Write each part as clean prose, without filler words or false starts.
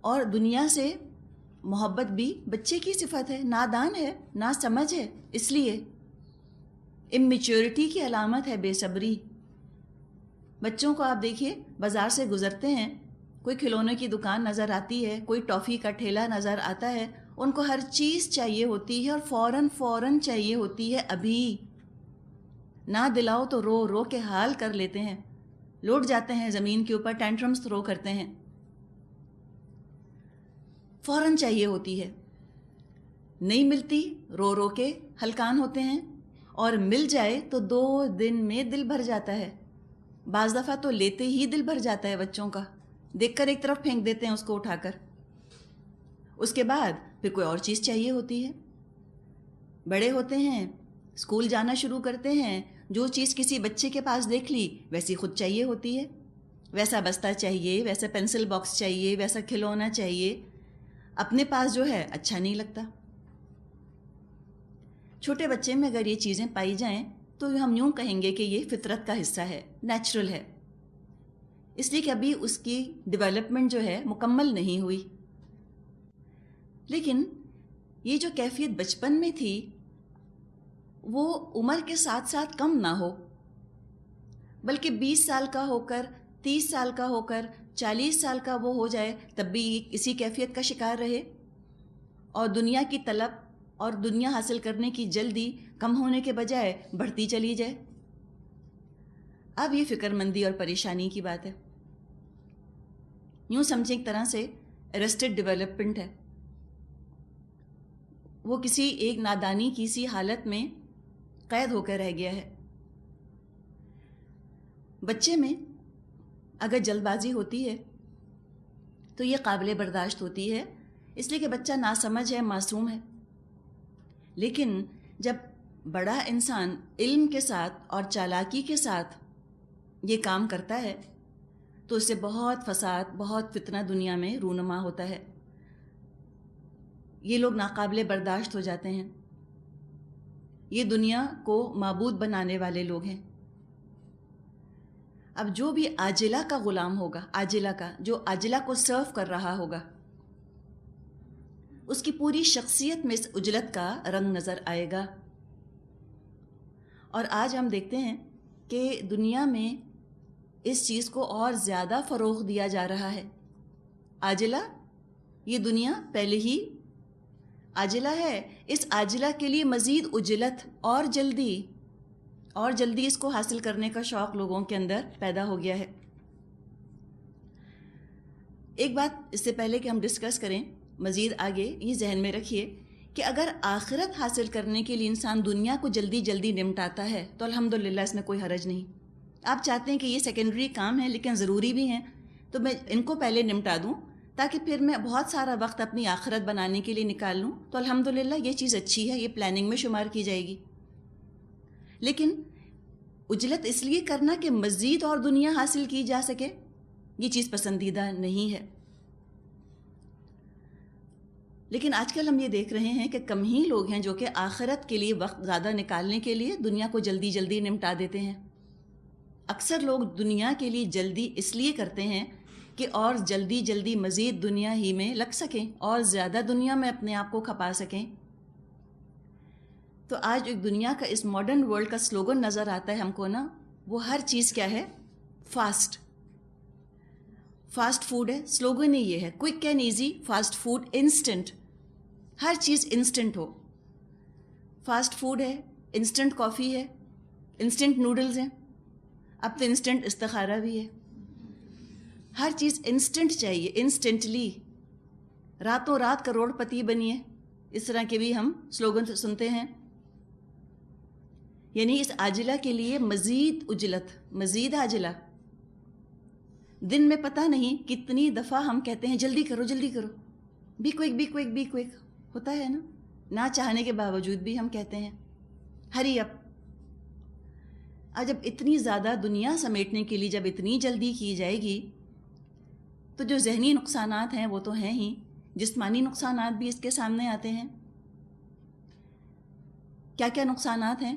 اور دنیا سے محبت بھی بچے کی صفت ہے، نادان ہے، نا سمجھ ہے، اس لیے اممیچیورٹی کی علامت ہے بے صبری۔ بچوں کو آپ دیکھیے، بازار سے گزرتے ہیں، کوئی کھلونے کی دکان نظر آتی ہے، کوئی ٹافی کا ٹھیلا نظر آتا ہے، ان کو ہر چیز چاہیے ہوتی ہے اور فوراً چاہیے ہوتی ہے ابھی۔ نہ دلاؤ تو رو رو کے حال کر لیتے ہیں، لوٹ جاتے ہیں زمین کے اوپر، ٹینٹرمز تھرو کرتے ہیں، فوراً چاہیے ہوتی ہے، نہیں ملتی رو رو کے ہلکان ہوتے ہیں، اور مل جائے تو 2 دن میں دل بھر جاتا ہے۔ بعض دفعہ تو لیتے ہی دل بھر جاتا ہے بچوں کا، دیکھ کر ایک طرف پھینک دیتے ہیں اس کو اٹھا کر۔ اس کے بعد پھر کوئی اور چیز چاہیے ہوتی ہے۔ بڑے ہوتے ہیں، اسکول جانا شروع کرتے ہیں، جو چیز کسی بچے کے پاس دیکھ لی ویسی خود چاہیے ہوتی ہے، ویسا بستہ چاہیے، ویسا پینسل باکس چاہیے، ویسا کھلونا چاہیے، اپنے پاس جو ہے اچھا نہیں لگتا۔ چھوٹے بچے میں اگر یہ چیزیں پائی جائیں تو ہم یوں کہیں گے کہ یہ فطرت کا حصہ ہے، نیچرل ہے، اس لیے کہ ابھی اس کی ڈیولپمنٹ جو ہے مکمل نہیں ہوئی۔ لیکن یہ جو کیفیت بچپن میں تھی وہ عمر کے ساتھ ساتھ کم نہ ہو، بلکہ 20 سال کا ہو کر، 30 سال کا ہو کر، 40 سال کا وہ ہو جائے تب بھی اسی کیفیت کا شکار رہے، اور دنیا کی طلب اور دنیا حاصل کرنے کی جلدی کم ہونے کے بجائے بڑھتی چلی جائے۔ اب یہ فکر مندی اور پریشانی کی بات ہے۔ یوں سمجھیں ایک طرح سے ارسٹڈ ڈیولپمنٹ ہے، وہ کسی ایک نادانی کی سی حالت میں قید ہو کر رہ گیا ہے۔ بچے میں اگر جلد بازی ہوتی ہے تو یہ قابل برداشت ہوتی ہے، اس لیے کہ بچہ ناسمجھ ہے، معصوم ہے۔ لیکن جب بڑا انسان علم کے ساتھ اور چالاکی کے ساتھ یہ کام کرتا ہے تو اس سے بہت فساد، بہت فتنہ دنیا میں رونما ہوتا ہے۔ یہ لوگ ناقابل برداشت ہو جاتے ہیں، یہ دنیا کو معبود بنانے والے لوگ ہیں۔ اب جو بھی عاجلہ کا غلام ہوگا، عاجلہ کا، جو عاجلہ کو سرو کر رہا ہوگا، اس کی پوری شخصیت میں اس عجلت کا رنگ نظر آئے گا۔ اور آج ہم دیکھتے ہیں کہ دنیا میں اس چیز کو اور زیادہ فروغ دیا جا رہا ہے۔ عاجلہ، یہ دنیا پہلے ہی عاجلہ ہے، اس عاجلہ کے لیے مزید عجلت اور جلدی اس کو حاصل کرنے کا شوق لوگوں کے اندر پیدا ہو گیا ہے۔ ایک بات اس سے پہلے کہ ہم ڈسکس کریں مزید آگے، یہ ذہن میں رکھیے کہ اگر آخرت حاصل کرنے کے لیے انسان دنیا کو جلدی نمٹاتا ہے تو الحمدللہ اس میں کوئی حرج نہیں۔ آپ چاہتے ہیں کہ یہ سیکنڈری کام ہے لیکن ضروری بھی ہیں، تو میں ان کو پہلے نمٹا دوں تاکہ پھر میں بہت سارا وقت اپنی آخرت بنانے کے لیے نکال لوں، تو الحمدللہ یہ چیز اچھی ہے، یہ پلاننگ میں شمار کی جائے گی۔ لیکن عجلت اس لیے کرنا کہ مزید اور دنیا حاصل کی جا سکے، یہ چیز پسندیدہ نہیں ہے۔ لیکن آج کل ہم یہ دیکھ رہے ہیں کہ کم ہی لوگ ہیں جو کہ آخرت کے لیے وقت زیادہ نکالنے کے لیے دنیا کو جلدی نمٹا دیتے ہیں۔ اکثر لوگ دنیا کے لیے جلدی اس لیے کرتے ہیں کہ اور جلدی مزید دنیا ہی میں لگ سکیں اور زیادہ دنیا میں اپنے آپ کو کھپا سکیں۔ تو آج ایک دنیا کا اس ماڈرن ورلڈ کا سلوگن نظر آتا ہے ہم کو نا، وہ ہر چیز کیا ہے؟ فاسٹ فوڈ ہے، سلوگن ہی یہ ہے، quick and easy fast food, instant, ہر چیز انسٹنٹ ہو۔ فاسٹ فوڈ ہے، انسٹنٹ کافی ہے، انسٹنٹ نوڈلز ہیں، اب تو انسٹنٹ استخارہ بھی ہے، ہر چیز انسٹنٹ چاہیے، انسٹنٹلی، راتوں رات کروڑ پتی بنیے، اس طرح کے بھی ہم سلوگن سنتے ہیں۔ یعنی اس عاجلہ کے لیے مزید عجلت، مزید عاجلہ۔ دن میں پتہ نہیں کتنی دفعہ ہم کہتے ہیں جلدی کرو، بی کوئک ہوتا ہے نا، نہ چاہنے کے باوجود بھی ہم کہتے ہیں ہری اپ۔ جب اتنی زیادہ دنیا سمیٹنے کے لیے جب اتنی جلدی کی جائے گی تو جو ذہنی نقصانات ہیں وہ تو ہیں ہی، جسمانی نقصانات بھی اس کے سامنے آتے ہیں۔ کیا نقصانات ہیں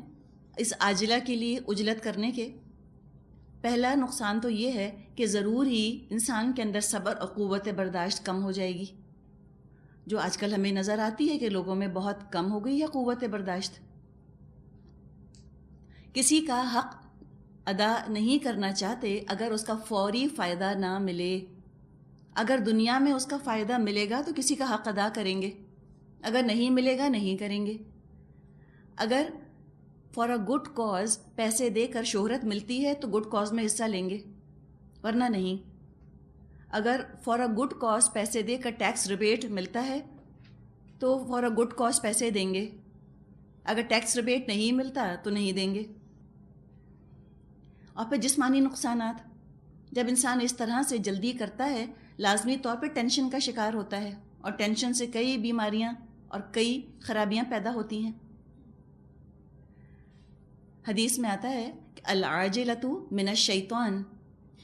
اس عاجلہ کے لیے عجلت کرنے کے؟ پہلا نقصان تو یہ ہے کہ ضرور ہی انسان کے اندر صبر اور قوت برداشت کم ہو جائے گی، جو آج کل ہمیں نظر آتی ہے کہ لوگوں میں بہت کم ہو گئی ہے قوت برداشت۔ کسی کا حق ادا نہیں کرنا چاہتے اگر اس کا فوری فائدہ نہ ملے۔ اگر دنیا میں اس کا فائدہ ملے گا تو کسی کا حق ادا کریں گے، اگر نہیں ملے گا نہیں کریں گے۔ اگر فار اے گڈ کاز پیسے دے کر شہرت ملتی ہے تو گڈ کاز میں حصہ لیں گے، ورنہ نہیں۔ اگر فار اے گڈ کاز پیسے دے کر ٹیکس ریبیٹ ملتا ہے تو فار اے گڈ کاز پیسے دیں گے، اگر ٹیکس ریبیٹ نہیں ملتا تو نہیں دیں گے۔ اور پھر جسمانی نقصانات، جب انسان اس طرح سے جلدی کرتا ہے لازمی طور پہ ٹینشن کا شکار ہوتا ہے، اور ٹینشن سے کئی بیماریاں اور کئی خرابیاں پیدا ہوتی ہیں۔ حدیث میں آتا ہے کہ العاجلۃ من الشیطان،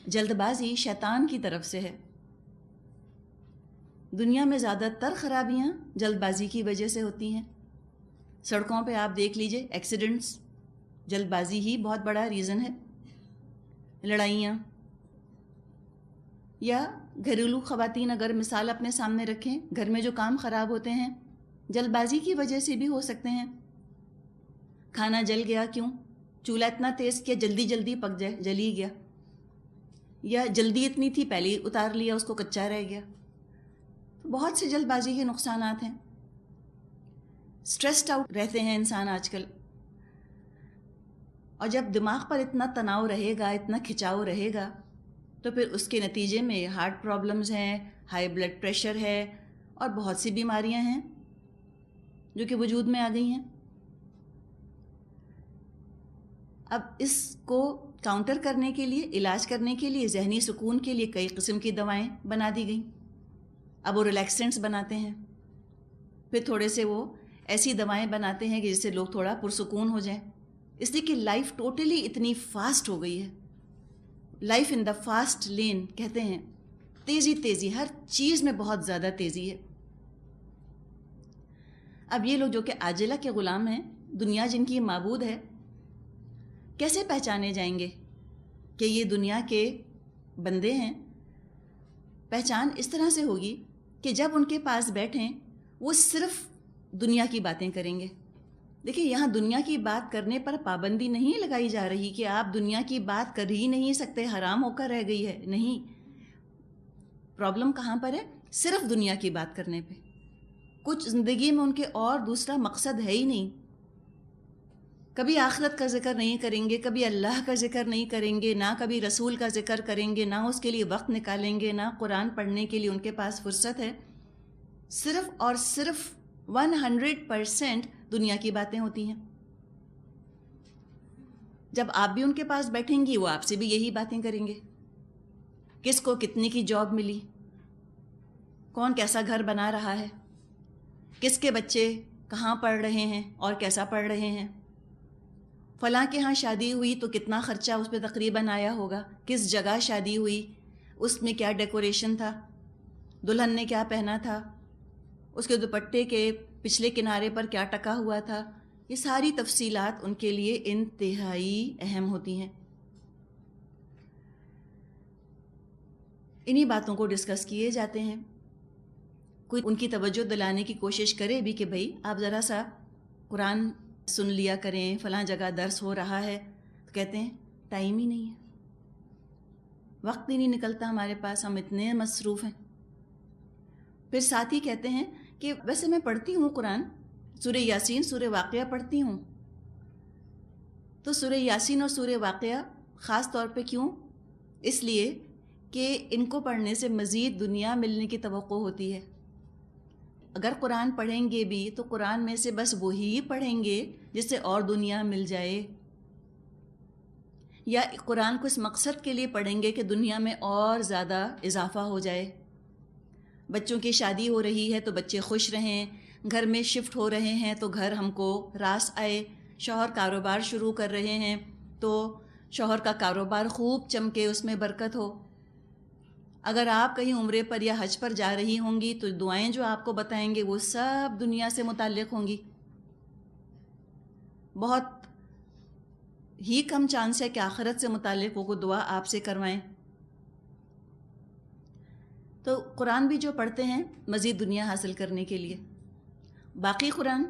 جلد بازی شیطان کی طرف سے ہے۔ دنیا میں زیادہ تر خرابیاں جلد بازی کی وجہ سے ہوتی ہیں۔ سڑکوں پہ آپ دیکھ لیجئے ایکسیڈنٹس، جلد بازی ہی بہت بڑا ریزن ہے۔ لڑائیاں، یا گھریلو خواتین اگر مثال اپنے سامنے رکھیں، گھر میں جو کام خراب ہوتے ہیں جلد بازی کی وجہ سے بھی ہو سکتے ہیں۔ کھانا جل گیا، کیوں؟ چولہا اتنا تیز کیا جلدی جلدی پک جائے، جل ہی گیا، یا جلدی اتنی تھی پہلے ہی اتار لیا، اس کو کچا رہ گیا۔ تو بہت سے جلد بازی کے نقصانات ہیں۔ اسٹریسڈ آؤٹ رہتے ہیں انسان آج کل، اور جب دماغ پر اتنا تناؤ رہے گا، اتنا کھچاؤ رہے گا، تو پھر اس کے نتیجے میں ہارٹ پرابلمز ہیں، ہائی بلڈ پریشر ہے، اور بہت سی بیماریاں ہیں جو کہ وجود میں آ گئی ہیں۔ اب اس کو کاؤنٹر کرنے کے لیے، علاج کرنے کے لیے، ذہنی سکون کے لیے کئی قسم کی دوائیں بنا دی گئیں۔ اب وہ ریلیکسنٹس بناتے ہیں، پھر تھوڑے سے وہ ایسی دوائیں بناتے ہیں کہ جس سے لوگ تھوڑا پرسکون ہو جائیں، اس لیے کہ لائف ٹوٹلی اتنی فاسٹ ہو گئی ہے۔ لائف ان دا فاسٹ لین کہتے ہیں، تیزی تیزی، ہر چیز میں بہت زیادہ تیزی ہے۔ اب یہ لوگ جو کہ عاجلہ کے غلام ہیں، دنیا جن کی معبود ہے، کیسے پہچانے جائیں گے کہ یہ دنیا کے بندے ہیں؟ پہچان اس طرح سے ہوگی کہ جب ان کے پاس بیٹھیں وہ صرف دنیا کی باتیں کریں گے۔ دیکھیں، یہاں دنیا کی بات کرنے پر پابندی نہیں لگائی جا رہی کہ آپ دنیا کی بات کر ہی نہیں سکتے، حرام ہو کر رہ گئی ہے، نہیں۔ پرابلم کہاں پر ہے؟ صرف دنیا کی بات کرنے پہ۔ کچھ زندگی میں ان کے اور دوسرا مقصد ہے ہی نہیں۔ کبھی آخرت کا ذکر نہیں کریں گے، کبھی اللہ کا ذکر نہیں کریں گے، نہ کبھی رسول کا ذکر کریں گے، نہ اس کے لیے وقت نکالیں گے، نہ قرآن پڑھنے کے لیے ان کے پاس فرصت ہے۔ صرف اور صرف 100% دنیا کی باتیں ہوتی ہیں۔ جب آپ بھی ان کے پاس بیٹھیں گی وہ آپ سے بھی یہی باتیں کریں گے۔ کس کو کتنے کی جاب ملی، کون کیسا گھر بنا رہا ہے، کس کے بچے کہاں پڑھ رہے ہیں اور کیسا پڑھ رہے ہیں، فلاں کے ہاں شادی ہوئی تو کتنا خرچہ اس پہ تقریباً آیا ہوگا، کس جگہ شادی ہوئی، اس میں کیا ڈیکوریشن تھا، دلہن نے کیا پہنا تھا، اس کے دوپٹے کے پچھلے کنارے پر کیا ٹکا ہوا تھا۔ یہ ساری تفصیلات ان کے لیے انتہائی اہم ہوتی ہیں۔ انہی باتوں کو ڈسکس کیے جاتے ہیں۔ کوئی ان کی توجہ دلانے کی کوشش کرے بھی کہ بھئی آپ ذرا سا قرآن سن لیا کریں، فلاں جگہ درس ہو رہا ہے، تو کہتے ہیں ٹائم ہی نہیں ہے، وقت ہی نہیں نکلتا ہمارے پاس، ہم اتنے مصروف ہیں۔ پھر ساتھ ہی کہتے ہیں کہ ویسے میں پڑھتی ہوں قرآن، سورہ یاسین، سورہ واقعہ پڑھتی ہوں۔ تو سورہ یاسین اور سورہ واقعہ خاص طور پہ کیوں؟ اس لیے کہ ان کو پڑھنے سے مزید دنیا ملنے کی توقع ہوتی ہے۔ اگر قرآن پڑھیں گے بھی تو قرآن میں سے بس وہی پڑھیں گے جس سے اور دنیا مل جائے، یا قرآن کو اس مقصد کے لیے پڑھیں گے کہ دنیا میں اور زیادہ اضافہ ہو جائے۔ بچوں کی شادی ہو رہی ہے تو بچے خوش رہیں، گھر میں شفٹ ہو رہے ہیں تو گھر ہم کو راس آئے، شوہر کاروبار شروع کر رہے ہیں تو شوہر کا کاروبار خوب چمکے، اس میں برکت ہو۔ اگر آپ کہیں عمرے پر یا حج پر جا رہی ہوں گی تو دعائیں جو آپ کو بتائیں گے وہ سب دنیا سے متعلق ہوں گی۔ بہت ہی کم چانس ہے کہ آخرت سے متعلق وہ کوئی دعا آپ سے کروائیں. تو قرآن بھی جو پڑھتے ہیں مزید دنیا حاصل کرنے کے لیے، باقی قرآن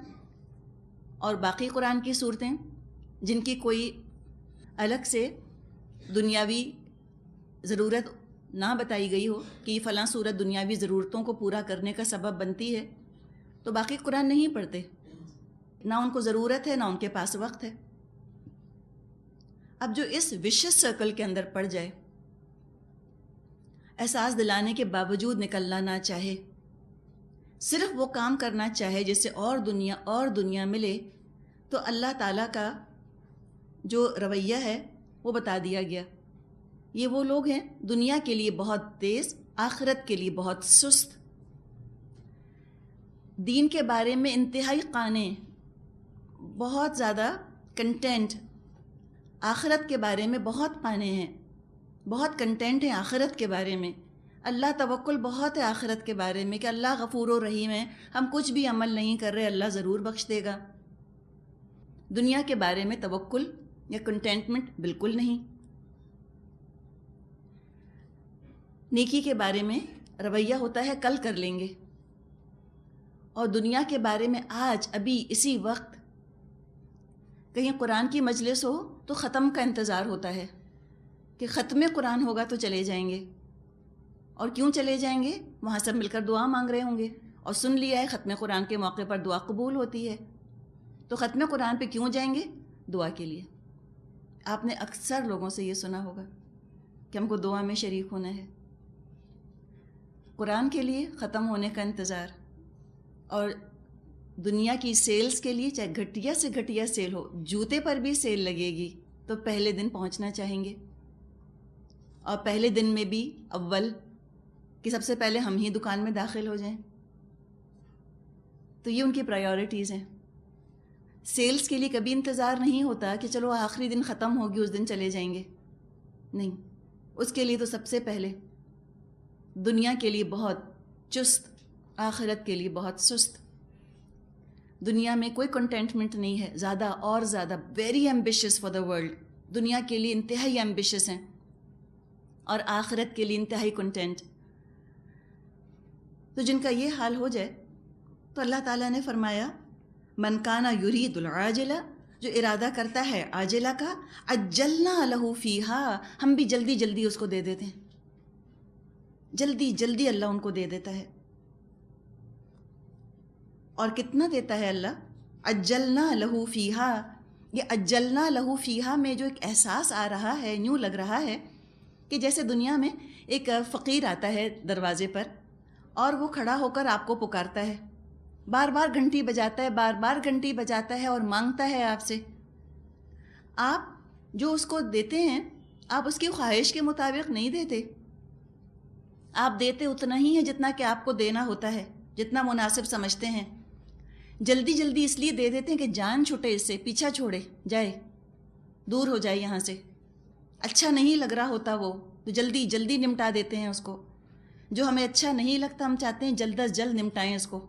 اور باقی قرآن کی صورتیں جن کی کوئی الگ سے دنیاوی ضرورت نہ بتائی گئی ہو کہ یہ فلاں صورت دنیاوی ضرورتوں کو پورا کرنے کا سبب بنتی ہے، تو باقی قرآن نہیں پڑھتے، نہ ان کو ضرورت ہے نہ ان کے پاس وقت ہے. اب جو اس وشس سرکل کے اندر پڑ جائے، احساس دلانے کے باوجود نکلنا نہ چاہے، صرف وہ کام کرنا چاہے جس سے اور دنیا ملے، تو اللہ تعالیٰ کا جو رویہ ہے وہ بتا دیا گیا. یہ وہ لوگ ہیں دنیا کے لیے بہت تیز، آخرت کے لیے بہت سست، دین کے بارے میں انتہائی قانے، بہت زیادہ کنٹینٹ، آخرت کے بارے میں بہت قانے ہیں، بہت کنٹینٹ ہیں آخرت کے بارے میں. اللہ توکل بہت ہے آخرت کے بارے میں کہ اللہ غفور و رحیم ہے، ہم کچھ بھی عمل نہیں کر رہے اللہ ضرور بخش دے گا. دنیا کے بارے میں توکل یا کنٹینٹمنٹ بالکل نہیں. نیکی کے بارے میں رویہ ہوتا ہے کل کر لیں گے، اور دنیا کے بارے میں آج ابھی اسی وقت. کہیں قرآن کی مجلس ہو تو ختم کا انتظار ہوتا ہے کہ ختم قرآن ہوگا تو چلے جائیں گے. اور کیوں چلے جائیں گے؟ وہاں سب مل کر دعا مانگ رہے ہوں گے، اور سن لیا ہے ختم قرآن کے موقع پر دعا قبول ہوتی ہے، تو ختم قرآن پہ کیوں جائیں گے؟ دعا کے لیے. آپ نے اکثر لوگوں سے یہ سنا ہوگا کہ ہم کو دعا میں شریک ہونا ہے. قرآن کے لیے ختم ہونے کا انتظار، اور دنیا کی سیلز کے لیے چاہے گھٹیا سے گھٹیا سیل ہو، جوتے پر بھی سیل لگے گی تو پہلے دن پہنچنا چاہیں گے، اور پہلے دن میں بھی اول کہ سب سے پہلے ہم ہی دکان میں داخل ہو جائیں. تو یہ ان کی پرائیورٹیز ہیں. سیلز کے لیے کبھی انتظار نہیں ہوتا کہ چلو آخری دن ختم ہوگی اس دن چلے جائیں گے، نہیں. اس کے لیے تو سب سے پہلے دنیا کے لیے بہت چست، آخرت کے لیے بہت سست. دنیا میں کوئی کنٹینٹمنٹ نہیں ہے، زیادہ اور زیادہ very ambitious for the world. دنیا کے لیے انتہائی ایمبیشیس ہیں اور آخرت کے لیے انتہائی کنٹینٹ. تو جن کا یہ حال ہو جائے تو اللہ تعالیٰ نے فرمایا من کانا یرید العاجلہ، جو ارادہ کرتا ہے عاجلہ کا، عجلنا لہ فیہا، ہم بھی جلدی جلدی اس کو دے دیتے ہیں، جلدی جلدی اللہ ان کو دے دیتا ہے. اور کتنا دیتا ہے اللہ؟ عجلنا لہ فیہا. یہ عجلنا لہ فیہا میں جو ایک احساس آ رہا ہے، یوں لگ رہا ہے کہ جیسے دنیا میں ایک فقیر آتا ہے دروازے پر اور وہ کھڑا ہو کر آپ کو پکارتا ہے، بار بار گھنٹی بجاتا ہے، بار بار گھنٹی بجاتا ہے اور مانگتا ہے آپ سے. آپ جو اس کو دیتے ہیں آپ اس کی خواہش کے مطابق نہیں دیتے، آپ دیتے اتنا ہی ہے جتنا کہ آپ کو دینا ہوتا ہے، جتنا مناسب سمجھتے ہیں. جلدی جلدی اس لیے دے دیتے ہیں کہ جان چھوٹے، اس سے پیچھا چھوڑے جائے، دور ہو جائے یہاں سے. اچھا نہیں لگ رہا ہوتا وہ تو جلدی جلدی نمٹا دیتے ہیں اس کو. جو ہمیں اچھا نہیں لگتا ہم چاہتے ہیں جلد از جلد نمٹائیں اس کو،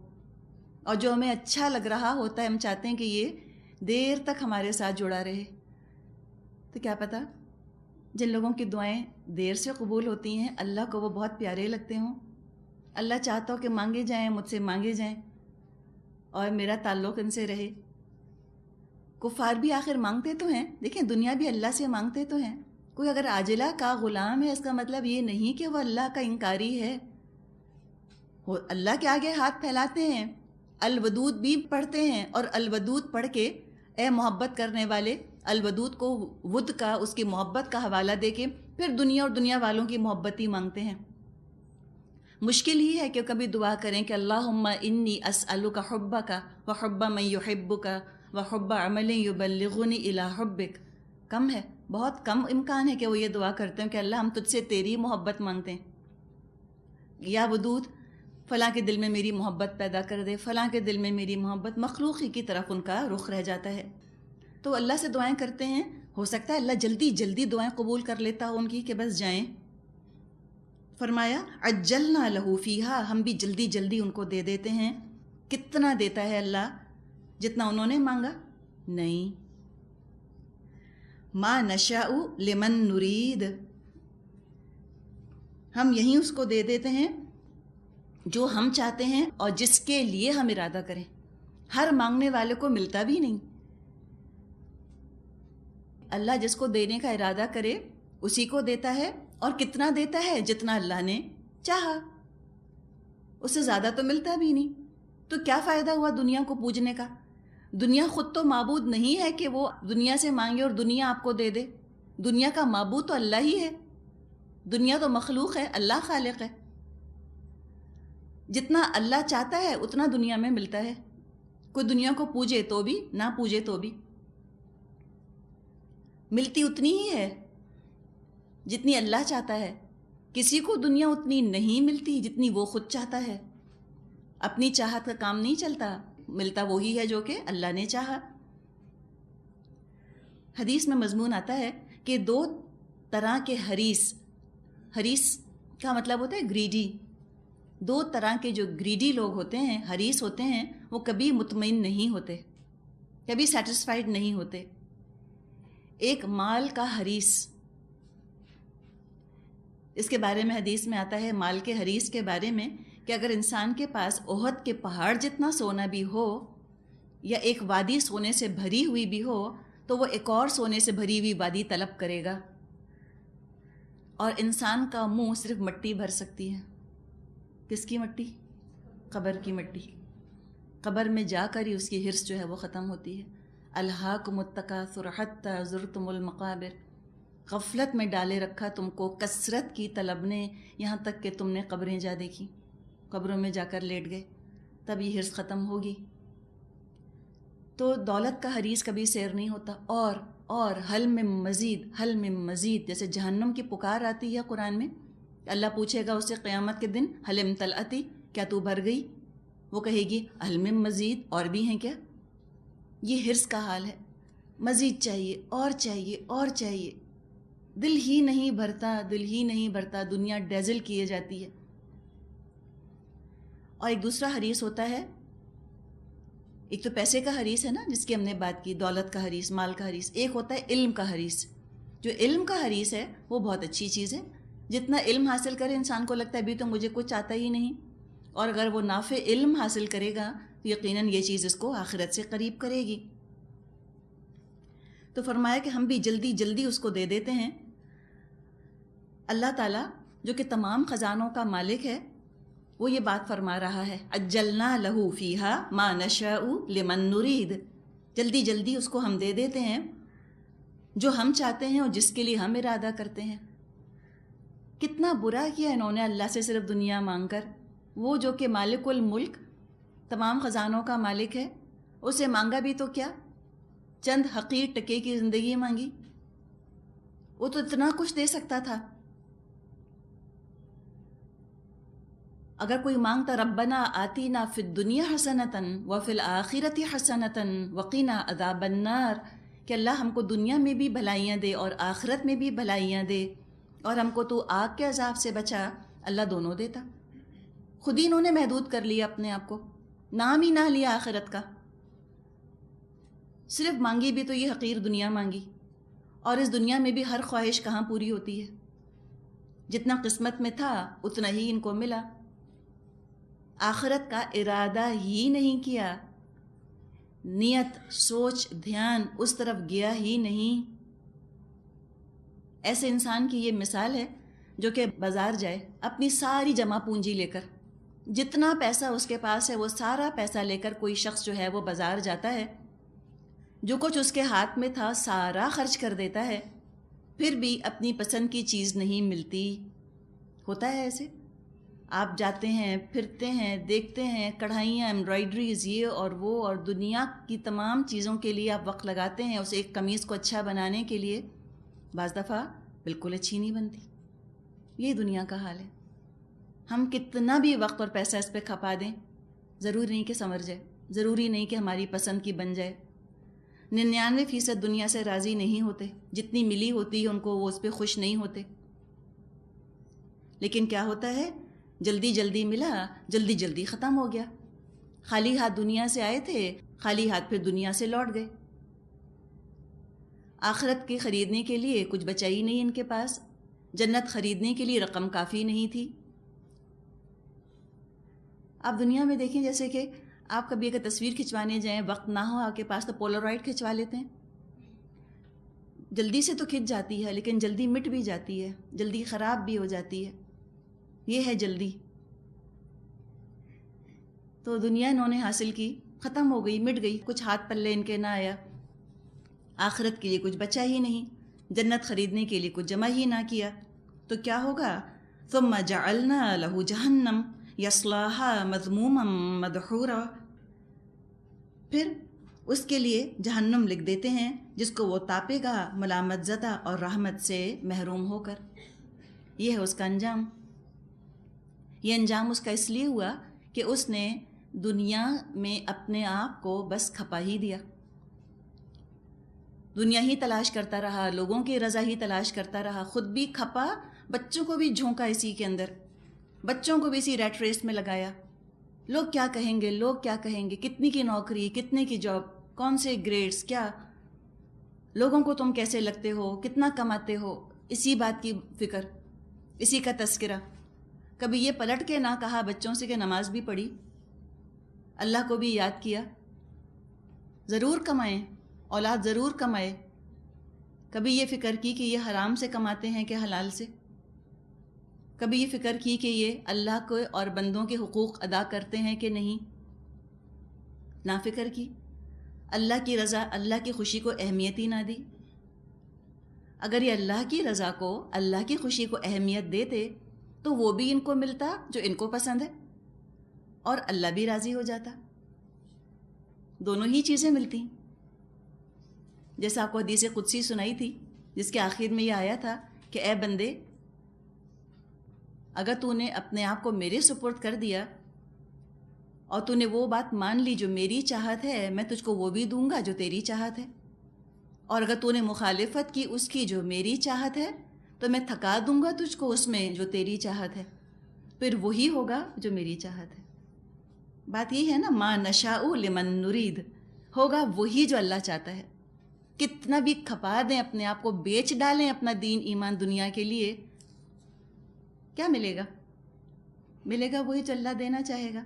اور جو ہمیں اچھا لگ رہا ہوتا ہے ہم چاہتے ہیں کہ یہ دیر تک ہمارے ساتھ جڑا رہے. تو کیا پتہ جن لوگوں کی دعائیں دیر سے قبول ہوتی ہیں اللہ کو وہ بہت پیارے لگتے ہوں. اللہ چاہتا ہو کہ مانگے جائیں، مجھ سے مانگے جائیں اور میرا تعلق ان سے رہے. کفار بھی آخر مانگتے تو ہیں، دیکھیں دنیا بھی اللہ سے مانگتے تو ہیں. کوئی اگر عاجلہ کا غلام ہے اس کا مطلب یہ نہیں کہ وہ اللہ کا انکاری ہے. وہ اللہ کے آگے ہاتھ پھیلاتے ہیں، الودود بھی پڑھتے ہیں، اور الودود پڑھ کے اے محبت کرنے والے، الودود کو ود کا، اس کی محبت کا حوالہ دے کے پھر دنیا اور دنیا والوں کی محبت ہی مانگتے ہیں. مشکل ہی ہے کہ کبھی دعا کریں کہ اللہم انی اسألک حبک وحب من یحبک وحب عمل یبلغنی الی حبک. کم ہے، بہت کم امکان ہے کہ وہ یہ دعا کرتے ہیں کہ اللہ ہم تجھ سے تیری محبت مانگتے ہیں، یا ودود فلاں کے دل میں میری محبت پیدا کر دے، فلاں کے دل میں میری محبت. مخلوق ہی کی طرف ان کا رخ رہ جاتا ہے. تو اللہ سے دعائیں کرتے ہیں، ہو سکتا ہے اللہ جلدی جلدی دعائیں قبول کر لیتا ہو ان کی کہ بس جائیں. فرمایا عجلنا لہ فیہا، ہم بھی جلدی جلدی ان کو دے دیتے ہیں. کتنا دیتا ہے اللہ؟ جتنا انہوں نے مانگا؟ نہیں. ما نشاء لمن نرید، ہم یہیں اس کو دے دیتے ہیں جو ہم چاہتے ہیں اور جس کے لیے ہم ارادہ کریں. ہر مانگنے والے کو ملتا بھی نہیں. اللہ جس کو دینے کا ارادہ کرے اسی کو دیتا ہے، اور کتنا دیتا ہے؟ جتنا اللہ نے چاہا. اس سے زیادہ تو ملتا بھی نہیں. تو کیا فائدہ ہوا دنیا کو پوجنے کا؟ دنیا خود تو معبود نہیں ہے کہ وہ دنیا سے مانگے اور دنیا آپ کو دے دے. دنیا کا معبود تو اللہ ہی ہے. دنیا تو مخلوق ہے، اللہ خالق ہے. جتنا اللہ چاہتا ہے اتنا دنیا میں ملتا ہے. کوئی دنیا کو پوجے تو بھی، نہ پوجے تو بھی ملتی اتنی ہی ہے جتنی اللہ چاہتا ہے. کسی کو دنیا اتنی نہیں ملتی جتنی وہ خود چاہتا ہے. اپنی چاہت کا کام نہیں چلتا، ملتا وہی ہے جو کہ اللہ نے چاہا. حدیث میں مضمون آتا ہے کہ 2 طرح کے حریص کا مطلب ہوتا ہے گریڈی. 2 طرح کے جو گریڈی لوگ ہوتے ہیں، حریص ہوتے ہیں، وہ کبھی مطمئن نہیں ہوتے، کبھی سیٹسفائیڈ نہیں ہوتے. ایک مال کا حریص، اس کے بارے میں حدیث میں آتا ہے مال کے حریص کے بارے میں کہ اگر انسان کے پاس احد کے پہاڑ جتنا سونا بھی ہو یا ایک وادی سونے سے بھری ہوئی بھی ہو تو وہ ایک اور سونے سے بھری ہوئی وادی طلب کرے گا. اور انسان کا منہ صرف مٹی بھر سکتی ہے. کس کی مٹی؟ قبر کی مٹی. قبر میں جا کر ہی اس کی حرص جو ہے وہ ختم ہوتی ہے. الہاکم التکاثر حتی زرتم المقابر، غفلت میں ڈالے رکھا تم کو کثرت کی طلب نے، یہاں تک کہ تم نے قبریں جا دیکھی، قبروں میں جا کر لیٹ گئے. تب یہ حرص ختم ہوگی. تو دولت کا حریص کبھی سیر نہیں ہوتا. اور حل میں مزید، جیسے جہنم کی پکار آتی ہے قرآن میں، اللہ پوچھے گا اس سے قیامت کے دن حل امتلأتی، کیا تو بھر گئی؟ وہ کہے گی حل میں مزید، اور بھی ہیں کیا؟ یہ حرص کا حال ہے. مزید چاہیے اور چاہیے اور چاہیے. دل ہی نہیں بھرتا. دنیا ڈیزل کیے جاتی ہے. اور ایک دوسرا حریص ہوتا ہے، ایک تو پیسے کا حریص ہے نا جس کی ہم نے بات کی، دولت کا حریص، مال کا حریص. ایک ہوتا ہے علم کا حریص. جو علم کا حریص ہے وہ بہت اچھی چیز ہے. جتنا علم حاصل کرے انسان کو لگتا ہے ابھی تو مجھے کچھ آتا ہی نہیں، اور اگر وہ نافع علم حاصل کرے گا تو یقیناً یہ چیز اس کو آخرت سے قریب کرے گی. تو فرمایا کہ ہم بھی جلدی جلدی اس کو دے دیتے ہیں. اللہ تعالیٰ جو کہ تمام خزانوں کا مالک ہے وہ یہ بات فرما رہا ہے، عجلنا لہو فیہا ما نشاء لمن نرید. جلدی جلدی اس کو ہم دے دیتے ہیں جو ہم چاہتے ہیں اور جس کے لیے ہم ارادہ کرتے ہیں. کتنا برا کیا انہوں نے اللہ سے صرف دنیا مانگ کر. وہ جو کہ مالک الملک، تمام خزانوں کا مالک ہے، اسے مانگا بھی تو کیا؟ چند حقیر ٹکے کی زندگی مانگی. وہ تو اتنا کچھ دے سکتا تھا. اگر کوئی مانگتا ربنا آتینا فی الدنیا حسنۃ وفی الآخرۃ حسنۃ وقنا عذاب النار، کہ اللہ ہم کو دنیا میں بھی بھلائیاں دے اور آخرت میں بھی بھلائیاں دے، اور ہم کو تو آگ کے عذاب سے بچا. اللہ دونوں دیتا. خود ہی انہوں نے محدود کر لیا اپنے آپ کو، نام ہی نہ لیا آخرت کا. صرف مانگی بھی تو یہ حقیر دنیا مانگی، اور اس دنیا میں بھی ہر خواہش کہاں پوری ہوتی ہے؟ جتنا قسمت میں تھا اتنا ہی ان کو ملا. آخرت کا ارادہ ہی نہیں کیا، نیت، سوچ، دھیان اس طرف گیا ہی نہیں. ایسے انسان کی یہ مثال ہے جو کہ بازار جائے اپنی ساری جمع پونجی لے کر، جتنا پیسہ اس کے پاس ہے وہ سارا پیسہ لے کر کوئی شخص جو ہے وہ بازار جاتا ہے، جو کچھ اس کے ہاتھ میں تھا سارا خرچ کر دیتا ہے، پھر بھی اپنی پسند کی چیز نہیں ملتی. ہوتا ہے ایسے. آپ جاتے ہیں، پھرتے ہیں، دیکھتے ہیں، کڑھائیاں، ایمبرائڈریز، یہ اور وہ، اور دنیا کی تمام چیزوں کے لیے آپ وقت لگاتے ہیں اس ایک قمیض کو اچھا بنانے کے لیے. بعض دفعہ بالکل اچھی نہیں بنتی. یہ دنیا کا حال ہے. ہم کتنا بھی وقت اور پیسہ اس پہ کھپا دیں، ضروری نہیں کہ سنور جائے، ضروری نہیں کہ ہماری پسند کی بن جائے. 99% دنیا سے راضی نہیں ہوتے. جتنی ملی ہوتی ہے ان کو وہ اس پہ خوش نہیں ہوتے. لیکن کیا ہوتا ہے؟ جلدی جلدی ملا، جلدی جلدی ختم ہو گیا. خالی ہاتھ دنیا سے آئے تھے، خالی ہاتھ پھر دنیا سے لوٹ گئے. آخرت کے خریدنے کے لیے کچھ بچا ہی نہیں ان کے پاس، جنت خریدنے کے لیے رقم کافی نہیں تھی۔ آپ دنیا میں دیکھیں، جیسے کہ آپ کبھی اگر تصویر کھنچوانے جائیں، وقت نہ ہو آپ کے پاس، تو پولرائڈ کھنچوا لیتے ہیں۔ جلدی سے تو کھنچ جاتی ہے لیکن جلدی مٹ بھی جاتی ہے، جلدی خراب بھی ہو جاتی ہے، یہ ہے جلدی۔ تو دنیا انہوں نے حاصل کی، ختم ہو گئی، مٹ گئی، کچھ ہاتھ پلے ان کے نہ آیا، آخرت کے لیے کچھ بچا ہی نہیں، جنت خریدنے کے لیے کچھ جمع ہی نہ کیا، تو کیا ہوگا؟ ثم جعلنا له جہنم یصلاها مذموما مدحورا، پھر اس کے لیے جہنم لکھ دیتے ہیں جس کو وہ تاپے گا ملامت زدہ اور رحمت سے محروم ہو کر۔ یہ ہے اس کا انجام۔ یہ انجام اس کا اس لیے ہوا کہ اس نے دنیا میں اپنے آپ کو بس کھپا ہی دیا، دنیا ہی تلاش کرتا رہا، لوگوں کی رضا ہی تلاش کرتا رہا، خود بھی کھپا، بچوں کو بھی جھونکا اسی کے اندر، بچوں کو بھی اسی ریٹ ریس میں لگایا۔ لوگ کیا کہیں گے، لوگ کیا کہیں گے، کتنی کی نوکری، کتنے کی جاب، کون سے گریڈز، کیا، لوگوں کو تم کیسے لگتے ہو، کتنا کماتے ہو، اسی بات کی فکر، اسی کا تذکرہ۔ کبھی یہ پلٹ کے نہ کہا بچوں سے کہ نماز بھی پڑھی، اللہ کو بھی یاد کیا، ضرور کمائیں، اولاد ضرور کمائے۔ کبھی یہ فکر کی کہ یہ حرام سے کماتے ہیں کہ حلال سے؟ کبھی یہ فکر کی کہ یہ اللہ کو اور بندوں کے حقوق ادا کرتے ہیں کہ نہیں؟ نہ فکر کی، اللہ کی رضا، اللہ کی خوشی کو اہمیت ہی نہ دی۔ اگر یہ اللہ کی رضا کو، اللہ کی خوشی کو اہمیت دیتے تو وہ بھی ان کو ملتا جو ان کو پسند ہے، اور اللہ بھی راضی ہو جاتا، دونوں ہی چیزیں ملتی۔ جیسا آپ کو حدیث قدسی سنائی تھی جس کے آخر میں یہ آیا تھا کہ اے بندے، اگر تو نے اپنے آپ کو میرے سپرد کر دیا اور تو نے وہ بات مان لی جو میری چاہت ہے، میں تجھ کو وہ بھی دوں گا جو تیری چاہت ہے، اور اگر تو نے مخالفت کی اس کی جو میری چاہت ہے تو میں تھکا دوں گا تجھ کو اس میں جو تیری چاہت ہے، پھر وہی ہوگا جو میری چاہت ہے۔ بات یہ ہے نا، ما نشاء لمن نرید، ہوگا وہی جو اللہ چاہتا ہے۔ کتنا بھی کھپا دیں اپنے آپ کو، بیچ ڈالیں اپنا دین ایمان دنیا کے لیے، کیا ملے گا؟ ملے گا وہی جو اللہ دینا چاہے گا۔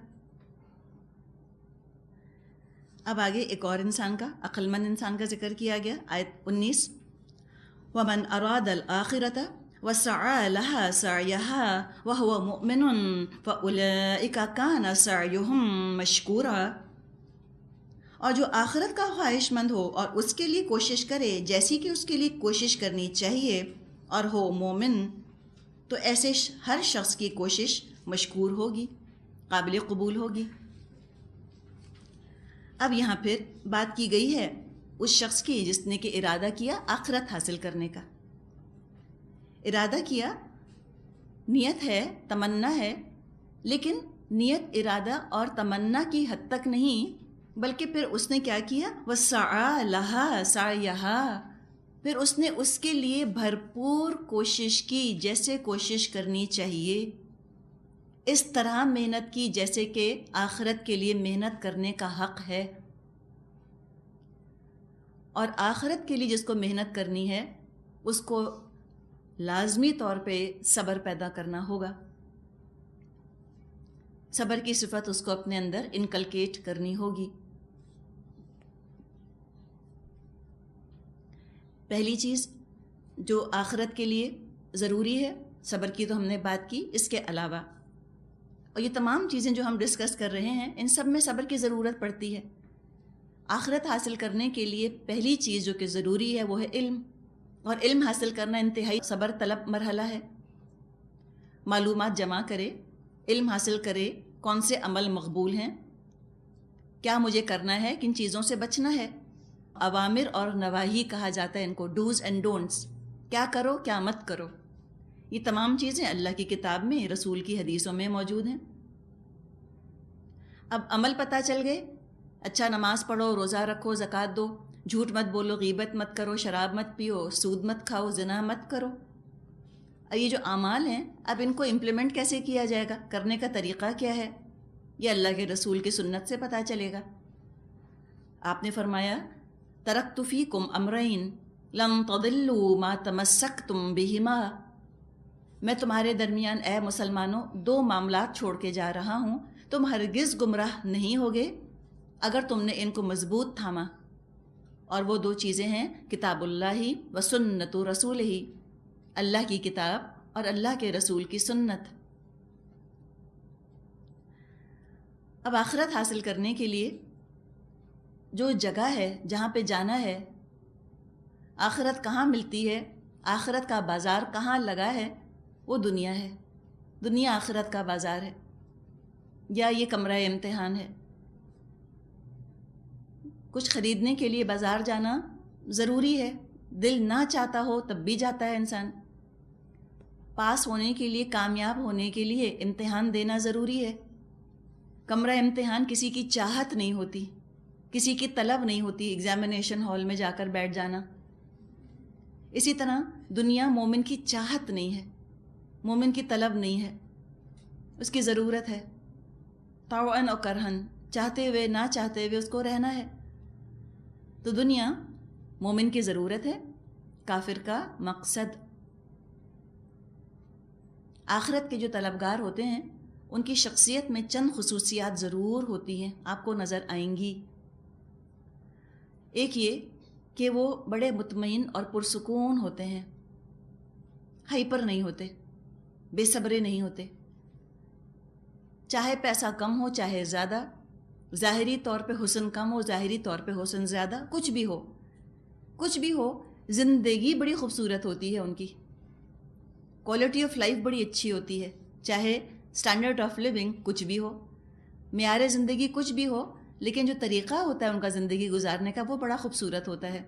اب آگے ایک اور انسان کا، عقل مند انسان کا ذکر کیا گیا، آیت 19، وَمَنْ أَرَادَ الْآخِرَةَ وَسَعَى لَهَا سَعْيَهَا وَهُوَ مُؤْمِنٌ فَأُولَئِكَ كَانَ سَعْيُهُمْ مَشْكُورًا، اور جو آخرت کا خواہش مند ہو اور اس کے لیے کوشش کرے جیسی کہ اس کے لیے کوشش کرنی چاہیے اور ہو مومن، تو ایسے ہر شخص کی کوشش مشکور ہوگی، قابل قبول ہوگی۔ اب یہاں پھر بات کی گئی ہے اس شخص کی جس نے کہ ارادہ کیا آخرت حاصل کرنے کا، ارادہ کیا، نیت ہے، تمنا ہے، لیکن نیت، ارادہ اور تمنا کی حد تک نہیں، بلکہ پھر اس نے کیا کیا؟ وَسَعَى لَهَا سَعْيَهَا، پھر اس نے اس کے لیے بھرپور کوشش کی جیسے کوشش کرنی چاہیے، اس طرح محنت کی جیسے کہ آخرت کے لیے محنت کرنے کا حق ہے۔ اور آخرت کے لیے جس کو محنت کرنی ہے اس کو لازمی طور پہ صبر پیدا کرنا ہوگا، صبر کی صفت اس کو اپنے اندر انکلکیٹ کرنی ہوگی۔ پہلی چیز جو آخرت کے لیے ضروری ہے، صبر کی تو ہم نے بات کی، اس کے علاوہ اور یہ تمام چیزیں جو ہم ڈسکس کر رہے ہیں ان سب میں صبر کی ضرورت پڑتی ہے۔ آخرت حاصل کرنے کے لیے پہلی چیز جو کہ ضروری ہے وہ ہے علم، اور علم حاصل کرنا انتہائی صبر طلب مرحلہ ہے۔ معلومات جمع کرے، علم حاصل کرے، کون سے عمل مقبول ہیں، کیا مجھے کرنا ہے، کن چیزوں سے بچنا ہے۔ اوامر اور نواہی کہا جاتا ہے ان کو، ڈوز اینڈ ڈونٹس، کیا کرو کیا مت کرو، یہ تمام چیزیں اللہ کی کتاب میں، رسول کی حدیثوں میں موجود ہیں۔ اب عمل پتہ چل گئے، اچھا نماز پڑھو، روزہ رکھو، زکوٰۃ دو، جھوٹ مت بولو، غیبت مت کرو، شراب مت پیو، سود مت کھاؤ، زنا مت کرو۔ یہ جو اعمال ہیں اب ان کو امپلیمنٹ کیسے کیا جائے گا، کرنے کا طریقہ کیا ہے، یہ اللہ کے رسول کی سنت سے پتہ چلے گا۔ آپ نے فرمایا ترکت فیکم امرین، لن تضلوا ما تمسکتم بہما، میں تمہارے درمیان اے مسلمانوں 2 معاملات چھوڑ کے جا رہا ہوں، تم ہرگز گمراہ نہیں ہوگے اگر تم نے ان کو مضبوط تھاما، اور وہ 2 چیزیں ہیں کتاب اللہ و سنت رسولہ، اللہ کی کتاب اور اللہ کے رسول کی سنت۔ اب آخرت حاصل کرنے کے لیے جو جگہ ہے جہاں پہ جانا ہے، آخرت کہاں ملتی ہے، آخرت کا بازار کہاں لگا ہے، وہ دنیا ہے۔ دنیا آخرت کا بازار ہے، یا یہ کمرہ امتحان ہے۔ کچھ خریدنے کے لیے بازار جانا ضروری ہے، دل نہ چاہتا ہو تب بھی جاتا ہے انسان۔ پاس ہونے کے لیے، کامیاب ہونے کے لیے امتحان دینا ضروری ہے۔ کمرہ امتحان کسی کی چاہت نہیں ہوتی، کسی کی طلب نہیں ہوتی ایگزامینیشن ہال میں جا کر بیٹھ جانا۔ اسی طرح دنیا مومن کی چاہت نہیں ہے، مومن کی طلب نہیں ہے، اس کی ضرورت ہے، طوعاً و کرہن، چاہتے ہوئے نہ چاہتے ہوئے اس کو رہنا ہے۔ تو دنیا مومن کی ضرورت ہے، کافر کا مقصد۔ آخرت کے جو طلبگار ہوتے ہیں ان کی شخصیت میں چند خصوصیات ضرور ہوتی ہیں، آپ کو نظر آئیں گی۔ ایک یہ کہ وہ بڑے مطمئن اور پرسکون ہوتے ہیں، ہائپر نہیں ہوتے، بے صبرے نہیں ہوتے، چاہے پیسہ کم ہو چاہے زیادہ، ظاہری طور پہ حسن کم ہو ظاہری طور پہ حسن زیادہ، کچھ بھی ہو زندگی بڑی خوبصورت ہوتی ہے ان کی، کوالٹی آف لائف بڑی اچھی ہوتی ہے، چاہے اسٹینڈرڈ آف لیونگ کچھ بھی ہو، معیار زندگی کچھ بھی ہو، لیکن جو طریقہ ہوتا ہے ان کا زندگی گزارنے کا وہ بڑا خوبصورت ہوتا ہے۔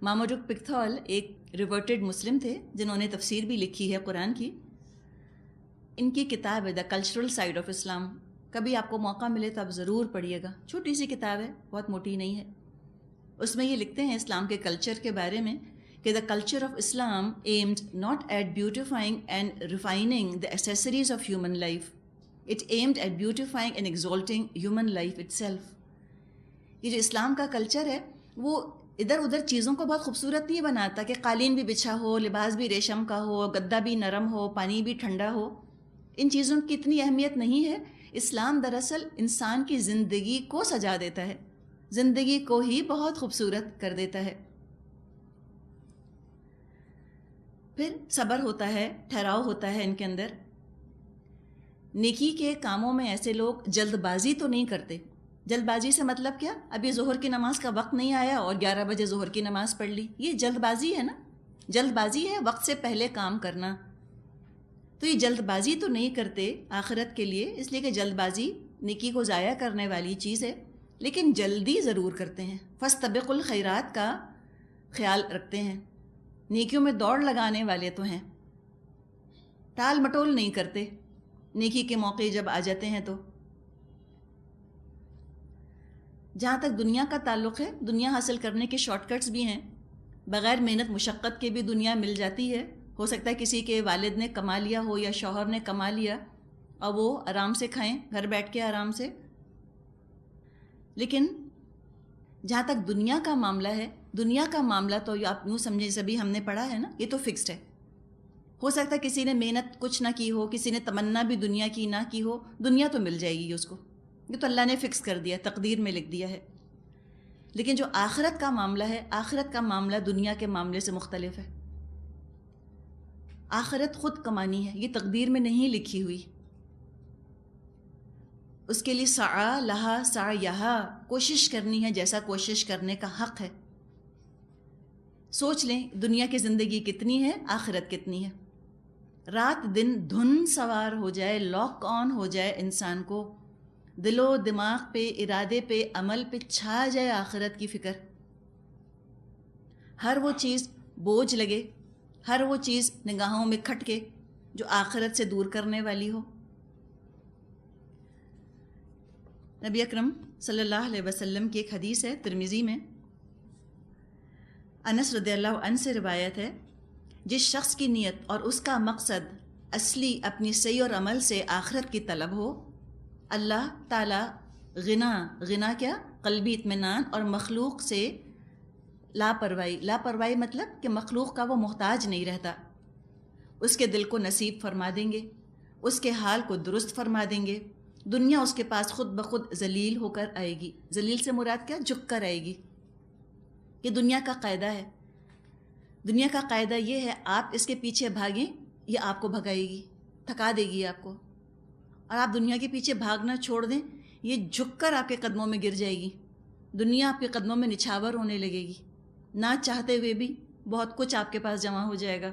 ماموڈک پکتھول ایک ریورٹڈ مسلم تھے جنہوں نے تفسیر بھی لکھی ہے قرآن کی۔ ان کی کتاب ہے دا کلچرل سائڈ آف اسلام، کبھی آپ کو موقع ملے تو آپ ضرور پڑھیے گا، چھوٹی سی کتاب ہے، بہت موٹی نہیں ہے۔ اس میں یہ لکھتے ہیں اسلام کے کلچر کے بارے میں کہ the culture of Islam aimed not at beautifying and refining the accessories of human life, it aimed at beautifying and exalting human life itself. یہ جو اسلام کا کلچر ہے وہ ادھر ادھر چیزوں کو بہت خوبصورت نہیں بناتا کہ قالین بھی بچھا ہو، لباس بھی ریشم کا ہو، گدا بھی نرم ہو، پانی بھی ٹھنڈا ہو، ان چیزوں کی اتنی اہمیت نہیں ہے۔ اسلام دراصل انسان کی زندگی کو سجا دیتا ہے، زندگی کو ہی بہت خوبصورت کر دیتا ہے۔ پھر صبر ہوتا ہے، ٹھہراؤ ہوتا ہے ان کے اندر۔ نیکی کے کاموں میں ایسے لوگ جلد بازی تو نہیں کرتے۔ جلد بازی سے مطلب کیا؟ ابھی ظہر کی نماز کا وقت نہیں آیا اور 11 بجے ظہر کی نماز پڑھ لی، یہ جلد بازی ہے نا؟ جلد بازی ہے وقت سے پہلے کام کرنا۔ تو یہ جلد بازی تو نہیں کرتے آخرت کے لیے، اس لیے کہ جلد بازی نیکی کو ضائع کرنے والی چیز ہے، لیکن جلدی ضرور کرتے ہیں، فاستبقوا الخیرات کا خیال رکھتے ہیں، نیکیوں میں دوڑ لگانے والے تو ہیں، ٹال مٹول نہیں کرتے نیکی کے موقع جب آ جاتے ہیں تو۔ جہاں تک دنیا کا تعلق ہے، دنیا حاصل کرنے کے شارٹ کٹس بھی ہیں، بغیر محنت مشقت کے بھی دنیا مل جاتی ہے۔ ہو سکتا ہے کسی کے والد نے کما لیا ہو یا شوہر نے کما لیا اور وہ آرام سے کھائیں، گھر بیٹھ کے آرام سے۔ لیکن جہاں تک دنیا کا معاملہ ہے، دنیا کا معاملہ تو آپ یوں سمجھیں جیسے بھی ہم نے پڑھا ہے نا، یہ تو فکسڈ ہے۔ ہو سکتا ہے کسی نے محنت کچھ نہ کی ہو، کسی نے تمنا بھی دنیا کی نہ کی ہو، دنیا تو مل جائے گی اس کو، یہ تو اللہ نے فکس کر دیا، تقدیر میں لکھ دیا ہے۔ لیکن جو آخرت کا معاملہ ہے، آخرت کا معاملہ دنیا کے معاملے سے مختلف ہے۔ آخرت خود کمانی ہے، یہ تقدیر میں نہیں لکھی ہوئی۔ اس کے لیے سعی لہا سعیہا، کوشش کرنی ہے جیسا کوشش کرنے کا حق ہے۔ سوچ لیں دنیا کی زندگی کتنی ہے، آخرت کتنی ہے۔ رات دن دھن سوار ہو جائے، لاک آن ہو جائے انسان کو، دل و دماغ پہ، ارادے پہ، عمل پہ چھا جائے آخرت کی فکر، ہر وہ چیز بوجھ لگے، ہر وہ چیز نگاہوں میں کھٹ کے جو آخرت سے دور کرنے والی ہو۔ نبی اکرم صلی اللہ علیہ وسلم کی ایک حدیث ہے ترمذی میں، انس رضی اللہ عنہ سے روایت ہے، جس شخص کی نیت اور اس کا مقصد اصلی اپنی سعی اور عمل سے آخرت کی طلب ہو، اللہ تعالیٰ غنا کیا؟ قلبی اطمینان اور مخلوق سے لاپرواہی مطلب کہ مخلوق کا وہ محتاج نہیں رہتا، اس کے دل کو نصیب فرما دیں گے، اس کے حال کو درست فرما دیں گے، دنیا اس کے پاس خود بخود ذلیل ہو کر آئے گی۔ ذلیل سے مراد کیا؟ جھک کر آئے گی۔ یہ دنیا کا قاعدہ ہے۔ دنیا کا قاعدہ یہ ہے، آپ اس کے پیچھے بھاگیں، یہ آپ کو بھگائے گی، تھکا دے گی آپ کو، اور آپ دنیا کے پیچھے بھاگنا چھوڑ دیں، یہ جھک کر آپ کے قدموں میں گر جائے گی، دنیا آپ کے قدموں میں نچھاور ہونے لگے گی، نہ چاہتے ہوئے بھی بہت کچھ آپ کے پاس جمع ہو جائے گا۔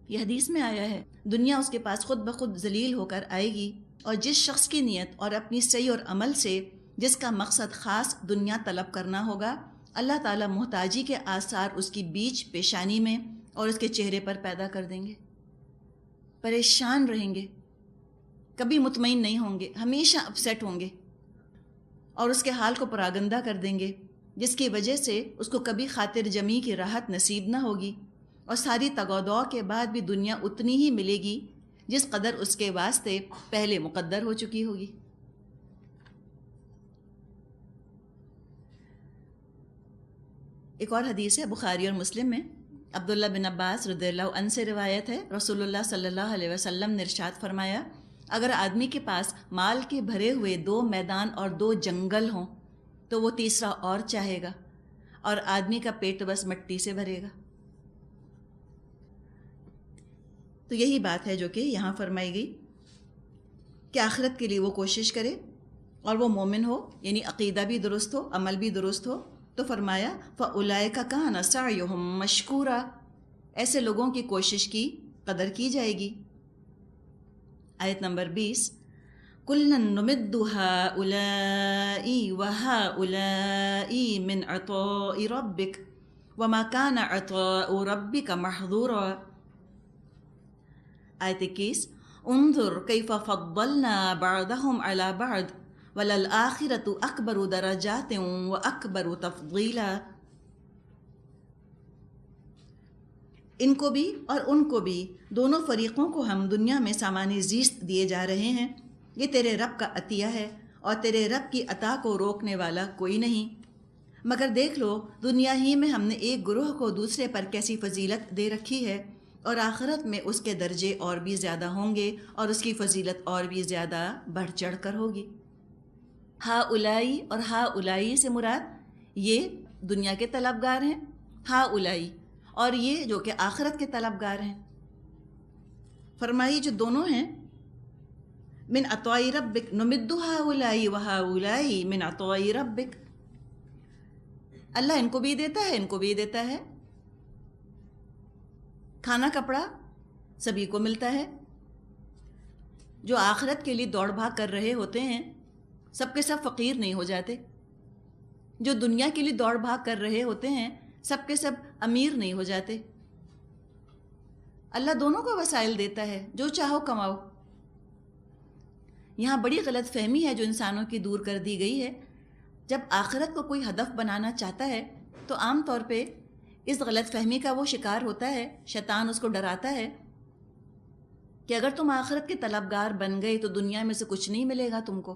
یہ حدیث میں آیا ہے، دنیا اس کے پاس خود بخود ذلیل ہو کر آئے گی، اور جس شخص کی نیت اور اپنی سعی اور عمل سے جس کا مقصد خاص دنیا طلب کرنا ہوگا، اللہ تعالیٰ محتاجی کے آثار اس کی بیچ پیشانی میں اور اس کے چہرے پر پیدا کر دیں گے۔ پریشان رہیں گے، کبھی مطمئن نہیں ہوں گے، ہمیشہ اپسیٹ ہوں گے، اور اس کے حال کو پراگندہ کر دیں گے، جس کی وجہ سے اس کو کبھی خاطر جمی کی راحت نصیب نہ ہوگی، اور ساری تگودو کے بعد بھی دنیا اتنی ہی ملے گی جس قدر اس کے واسطے پہلے مقدر ہو چکی ہوگی۔ ایک اور حدیث ہے بخاری اور مسلم میں، عبداللہ بن عباس رضی اللہ عنہ سے روایت ہے، رسول اللہ صلی اللہ علیہ وسلم نے ارشاد فرمایا، اگر آدمی کے پاس مال کے بھرے ہوئے 2 میدان اور 2 جنگل ہوں تو وہ تیسرا اور چاہے گا، اور آدمی کا پیٹ بس مٹی سے بھرے گا۔ تو یہی بات ہے جو کہ یہاں فرمائی گئی کہ آخرت کے لیے وہ کوشش کرے اور وہ مومن ہو، یعنی عقیدہ بھی درست ہو، عمل بھی درست ہو۔ تو فرمایا فَأُولَئِكَ كَانَ سَعْيُهُمْ مَشْكُورًا، ایسے لوگوں کی کوشش کی قدر کی جائے گی۔ آیت نمبر 20، كُلًّا نُمِدُّ هَؤُلَاءِ وَهَؤُلَاءِ مِنْ عَطَاءِ رَبِّكَ وَمَا كَانَ عَطَاءُ رَبِّكَ مَحْظُورًا۔ آیت 21، انظر کیف فضلنا بعضهم على بعض وللآخرۃ اکبر درجات واکبر تفضیلا۔ ان کو بھی اور ان کو بھی، دونوں فریقوں کو ہم دنیا میں سامان زیست دیے جا رہے ہیں، یہ تیرے رب کا عطیہ ہے، اور تیرے رب کی عطا کو روکنے والا کوئی نہیں۔ مگر دیکھ لو دنیا ہی میں ہم نے ایک گروہ کو دوسرے پر کیسی فضیلت دے رکھی ہے، اور آخرت میں اس کے درجے اور بھی زیادہ ہوں گے، اور اس کی فضیلت اور بھی زیادہ بڑھ چڑھ کر ہوگی۔ ہا اولائی اور ہا اولائی سے مراد یہ دنیا کے طلبگار ہیں، ہا اولائی، اور یہ جو کہ آخرت کے طلبگار ہیں۔ فرمائی جو دونوں ہیں، من عطاء ربک نمد ہا اولائی و ہا اولائی من عطاء ربک، اللہ ان کو بھی دیتا ہے، ان کو بھی دیتا ہے۔ کھانا کپڑا سبھی کو ملتا ہے۔ جو آخرت کے لیے دوڑ بھاگ کر رہے ہوتے ہیں سب کے سب فقیر نہیں ہو جاتے، جو دنیا کے لیے دوڑ بھاگ کر رہے ہوتے ہیں سب کے سب امیر نہیں ہو جاتے۔ اللہ دونوں کو وسائل دیتا ہے، جو چاہو کماؤ۔ یہاں بڑی غلط فہمی ہے جو انسانوں کی دور کر دی گئی ہے۔ جب آخرت کو کوئی ہدف بنانا چاہتا ہے تو عام طور پہ اس غلط فہمی کا وہ شکار ہوتا ہے، شیطان اس کو ڈراتا ہے کہ اگر تم آخرت کے طلبگار بن گئے تو دنیا میں سے کچھ نہیں ملے گا تم کو،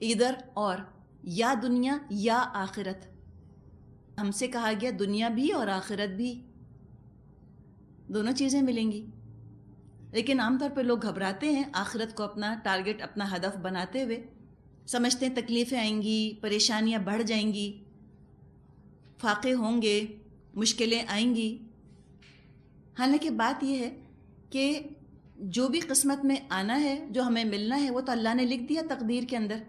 ادھر اور یا دنیا یا آخرت۔ ہم سے کہا گیا دنیا بھی اور آخرت بھی، دونوں چیزیں ملیں گی۔ لیکن عام طور پہ لوگ گھبراتے ہیں آخرت کو اپنا ٹارگٹ، اپنا ہدف بناتے ہوئے، سمجھتے ہیں تکلیفیں آئیں گی، پریشانیاں بڑھ جائیں گی، فاقے ہوں گے، مشکلیں آئیں گی۔ حالانکہ بات یہ ہے کہ جو بھی قسمت میں آنا ہے، جو ہمیں ملنا ہے، وہ تو اللہ نے لکھ دیا تقدیر کے اندر۔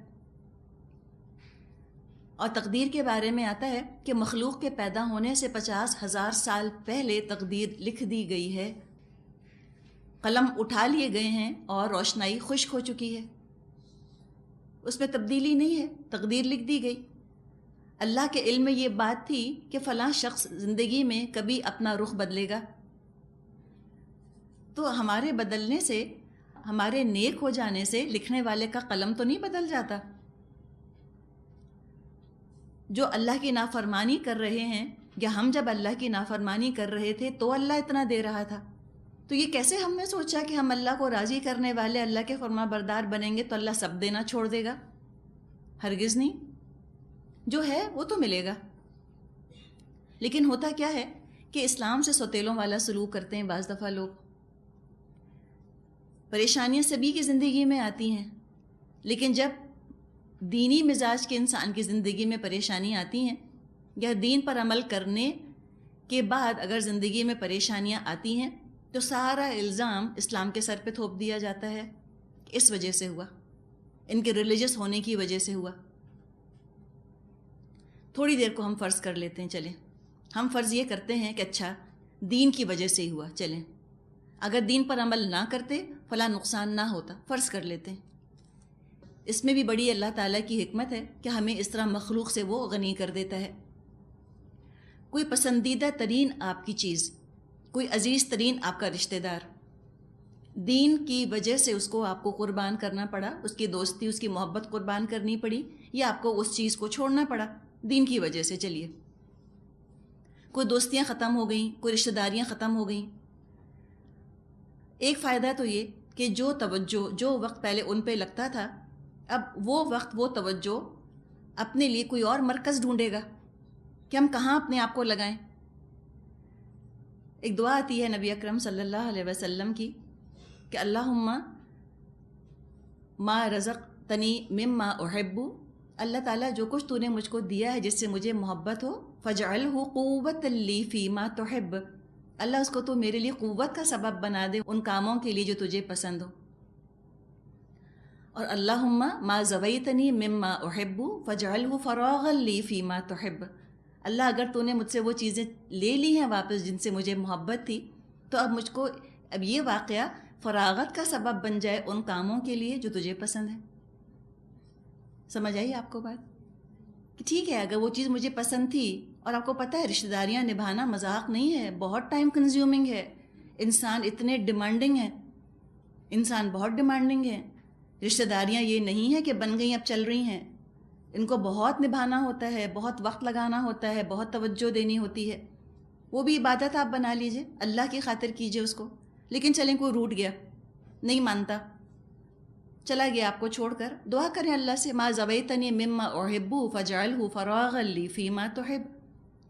اور تقدیر کے بارے میں آتا ہے کہ مخلوق کے پیدا ہونے سے 50,000 سال پہلے تقدیر لکھ دی گئی ہے، قلم اٹھا لیے گئے ہیں اور روشنائی خشک ہو چکی ہے، اس میں تبدیلی نہیں ہے، تقدیر لکھ دی گئی۔ اللہ کے علم میں یہ بات تھی کہ فلاں شخص زندگی میں کبھی اپنا رخ بدلے گا، تو ہمارے بدلنے سے، ہمارے نیک ہو جانے سے لکھنے والے کا قلم تو نہیں بدل جاتا۔ جو اللہ کی نافرمانی کر رہے ہیں، یا ہم جب اللہ کی نافرمانی کر رہے تھے تو اللہ اتنا دے رہا تھا، تو یہ کیسے ہم نے سوچا کہ ہم اللہ کو راضی کرنے والے، اللہ کے فرما بردار بنیں گے تو اللہ سب دینا چھوڑ دے گا؟ ہرگز نہیں، جو ہے وہ تو ملے گا۔ لیکن ہوتا کیا ہے کہ اسلام سے سوتیلوں والا سلوک کرتے ہیں بعض دفعہ لوگ. پریشانیاں سبھی کی زندگی میں آتی ہیں، لیکن جب دینی مزاج کے انسان کی زندگی میں پریشانی آتی ہیں یا دین پر عمل کرنے کے بعد اگر زندگی میں پریشانیاں آتی ہیں تو سارا الزام اسلام کے سر پہ تھوپ دیا جاتا ہے. اس وجہ سے ہوا، ان کے ریلیجس ہونے کی وجہ سے ہوا. تھوڑی دیر کو ہم فرض کر لیتے ہیں، چلیں ہم فرض یہ کرتے ہیں کہ اچھا دین کی وجہ سے ہی ہوا، چلیں اگر دین پر عمل نہ کرتے فلاں نقصان نہ ہوتا، فرض کر لیتے ہیں. اس میں بھی بڑی اللہ تعالیٰ کی حکمت ہے کہ ہمیں اس طرح مخلوق سے وہ غنی کر دیتا ہے. کوئی پسندیدہ ترین آپ کی چیز، کوئی عزیز ترین آپ کا رشتہ دار، دین کی وجہ سے اس کو آپ کو قربان کرنا پڑا، اس کی دوستی، اس کی محبت قربان کرنی پڑی، یا آپ کو اس چیز کو چھوڑنا پڑا دین کی وجہ سے. چلیے کوئی دوستیاں ختم ہو گئیں، کوئی رشتہ داریاں ختم ہو گئیں. ایک فائدہ تو یہ کہ جو توجہ جو وقت پہلے ان پہ لگتا تھا، اب وہ وقت وہ توجہ اپنے لیے کوئی اور مرکز ڈھونڈے گا کہ ہم کہاں اپنے آپ کو لگائیں. ایک دعا آتی ہے نبی اکرم صلی اللہ علیہ وسلم کی کہ اللہم ما رزقتنی مما احب، اللہ تعالیٰ جو کچھ تو نے مجھ کو دیا ہے جس سے مجھے محبت ہو، فجعلہ قوۃ لی فیما تحب، اللہ اس کو تو میرے لیے قوت کا سبب بنا دے ان کاموں کے لیے جو تجھے پسند ہو. اور اللہم ما زویتنی مما احب فجعلہ فراغا لی فیما تحب، اللہ اگر تو نے مجھ سے وہ چیزیں لے لی ہیں واپس جن سے مجھے محبت تھی، تو اب مجھ کو اب یہ واقعہ فراغت کا سبب بن جائے ان کاموں کے لیے جو تجھے پسند ہے. سمجھ آئی آپ کو بات؟ کہ ٹھیک ہے اگر وہ چیز مجھے پسند تھی، اور آپ کو پتہ ہے رشتہ داریاں نبھانا مذاق نہیں ہے، بہت ٹائم کنزیومنگ ہے. انسان اتنے ڈیمانڈنگ ہے، انسان بہت ڈیمانڈنگ ہے. رشتہ داریاں یہ نہیں ہے کہ بن گئیں اب چل رہی ہیں، ان کو بہت نبھانا ہوتا ہے، بہت وقت لگانا ہوتا ہے، بہت توجہ دینی ہوتی ہے. وہ بھی عبادت آپ بنا لیجئے، اللہ کی خاطر کیجئے اس کو. لیکن چلیں کوئی روٹ گیا، نہیں مانتا، چلا گیا آپ کو چھوڑ کر، دعا کریں اللہ سے ما زویتنی مما احب فجعلہ فراغا لی فیما تحب،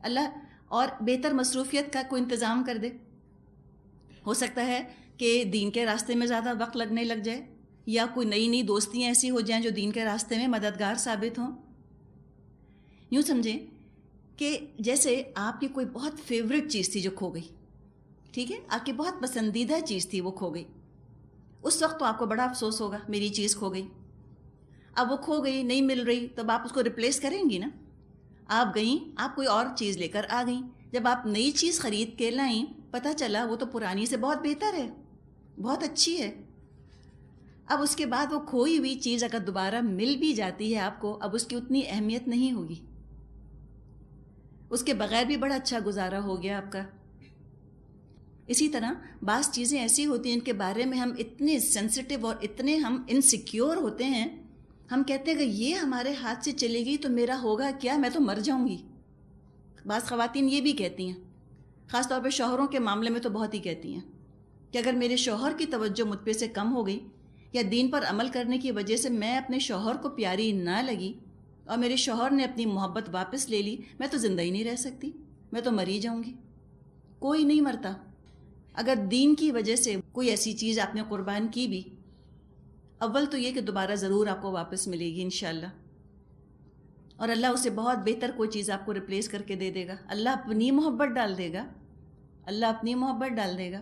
اللہ اور بہتر مصروفیت کا کوئی انتظام کر دے. ہو سکتا ہے کہ دین کے راستے میں زیادہ وقت لگنے لگ جائے، یا کوئی نئی نئی دوستیاں ایسی ہو جائیں جو دین کے راستے میں مددگار ثابت ہوں. یوں سمجھیں کہ جیسے آپ کی کوئی بہت فیوریٹ چیز تھی جو کھو گئی، ٹھیک ہے، آپ کی بہت پسندیدہ چیز تھی وہ کھو گئی. اس وقت تو آپ کو بڑا افسوس ہوگا میری چیز کھو گئی. اب وہ کھو گئی، نہیں مل رہی، تب آپ اس کو ریپلیس کریں گی نا. آپ گئیں، آپ کوئی اور چیز لے کر آ گئیں، جب آپ نئی چیز خرید کے لائیں پتہ چلا وہ تو پرانی سے بہت بہتر ہے، بہت اچھی ہے. اب اس کے بعد وہ کھوئی ہوئی چیز اگر دوبارہ مل بھی جاتی ہے آپ کو، اب اس کی اتنی اہمیت نہیں ہوگی، اس کے بغیر بھی بڑا اچھا گزارا ہو گیا آپ کا. اسی طرح بعض چیزیں ایسی ہوتی ہیں ان کے بارے میں ہم اتنے سینسٹیو اور اتنے ہم انسیکیور ہوتے ہیں، ہم کہتے ہیں کہ یہ ہمارے ہاتھ سے چلے گی تو میرا ہوگا کیا، میں تو مر جاؤں گی. بعض خواتین یہ بھی کہتی ہیں، خاص طور پہ شوہروں کے معاملے میں تو بہت ہی کہتی ہیں کہ اگر میرے شوہر کی توجہ مجھ پہ سے کم ہو گئی، یا دین پر عمل کرنے کی وجہ سے میں اپنے شوہر کو پیاری نہ لگی، اور میرے شوہر نے اپنی محبت واپس لے لی، میں تو زندہ ہی نہیں رہ سکتی، میں تو مر ہی جاؤں گی. کوئی نہیں مرتا. اگر دین کی وجہ سے کوئی ایسی چیز آپ نے قربان کی بھی، اول تو یہ کہ دوبارہ ضرور آپ کو واپس ملے گی انشاءاللہ، اور اللہ اسے بہت بہتر کوئی چیز آپ کو ریپلیس کر کے دے دے گا. اللہ اپنی محبت ڈال دے گا، اللہ اپنی محبت ڈال دے گا.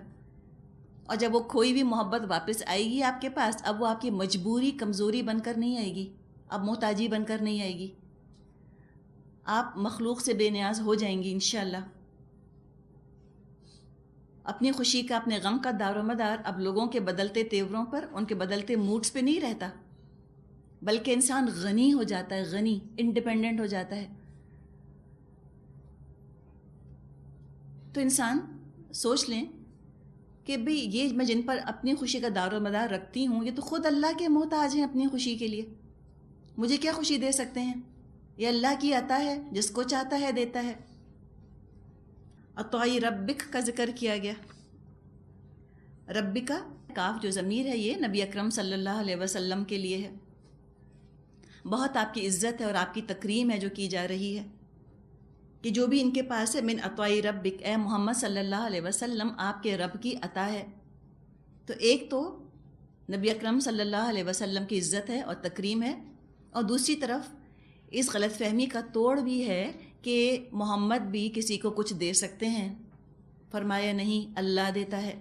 اور جب وہ کھوئی بھی محبت واپس آئے گی آپ کے پاس، اب وہ آپ کی مجبوری کمزوری بن کر نہیں آئے گی، اب محتاجی بن کر نہیں آئے گی، آپ مخلوق سے بے نیاز ہو جائیں گی انشاءاللہ. اپنی خوشی کا، اپنے غم کا دار و مدار اب لوگوں کے بدلتے تیوروں پر، ان کے بدلتے موڈز پہ نہیں رہتا، بلکہ انسان غنی ہو جاتا ہے، غنی، انڈیپینڈنٹ ہو جاتا ہے. تو انسان سوچ لیں کہ بھئی یہ میں جن پر اپنی خوشی کا دار و مدار رکھتی ہوں، یہ تو خود اللہ کے محتاج ہیں اپنی خوشی کے لیے، مجھے کیا خوشی دے سکتے ہیں؟ یہ اللہ کی عطا ہے، جس کو چاہتا ہے دیتا ہے. عطائی ربک کا ذکر کیا گیا. ربک کا کاف جو ضمیر ہے یہ نبی اکرم صلی اللہ علیہ وسلم کے لیے ہے. بہت آپ کی عزت ہے اور آپ کی تکریم ہے جو کی جا رہی ہے کہ جو بھی ان کے پاس ہے من عطائی ربک، اے محمد صلی اللہ علیہ وسلم آپ کے رب کی عطا ہے. تو ایک تو نبی اکرم صلی اللہ علیہ وسلم کی عزت ہے اور تکریم ہے، اور دوسری طرف اس غلط فہمی کا توڑ بھی ہے کہ محمد بھی کسی کو کچھ دے سکتے ہیں. فرمایا نہیں، اللہ دیتا ہے.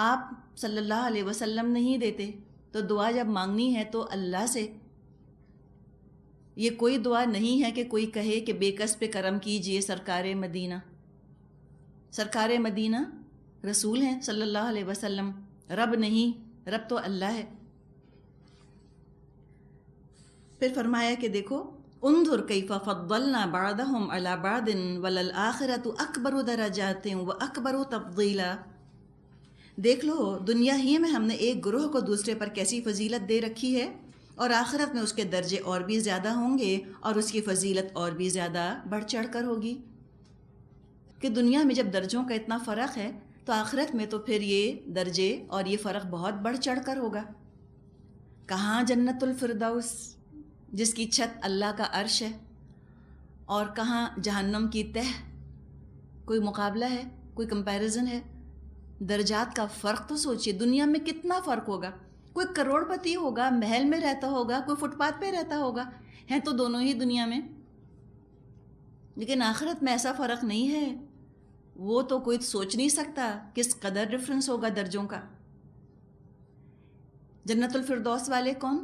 آپ صلی اللہ علیہ وسلم نہیں دیتے، تو دعا جب مانگنی ہے تو اللہ سے. یہ کوئی دعا نہیں ہے کہ کوئی کہے کہ بے کس پہ کرم کیجئے سرکار مدینہ. سرکار مدینہ رسول ہیں صلی اللہ علیہ وسلم، رب نہیں، رب تو اللہ ہے. پھر فرمایا کہ دیکھو انظر کیف فضلنا بعضهم علی بعض وللآخرۃ اکبر درجات واکبر تفضیلا. دیکھ لو دنیا ہی میں ہم نے ایک گروہ کو دوسرے پر کیسی فضیلت دے رکھی ہے، اور آخرت میں اس کے درجے اور بھی زیادہ ہوں گے اور اس کی فضیلت اور بھی زیادہ بڑھ چڑھ کر ہوگی. کہ دنیا میں جب درجوں کا اتنا فرق ہے تو آخرت میں تو پھر یہ درجے اور یہ فرق بہت بڑھ چڑھ کر ہوگا. کہاں جنت الفردوس جس کی چھت اللہ کا عرش ہے، اور کہاں جہنم کی تہ. کوئی مقابلہ ہے، کوئی کمپیریزن ہے؟ درجات کا فرق تو سوچئے، دنیا میں کتنا فرق ہوگا. کوئی کروڑ پتی ہوگا، محل میں رہتا ہوگا، کوئی فٹ پاتھ پہ رہتا ہوگا، ہیں تو دونوں ہی دنیا میں. لیکن آخرت میں ایسا فرق نہیں ہے. وہ تو کوئی سوچ نہیں سکتا کس قدر ڈفرنس ہوگا درجوں کا. جنت الفردوس والے کون؟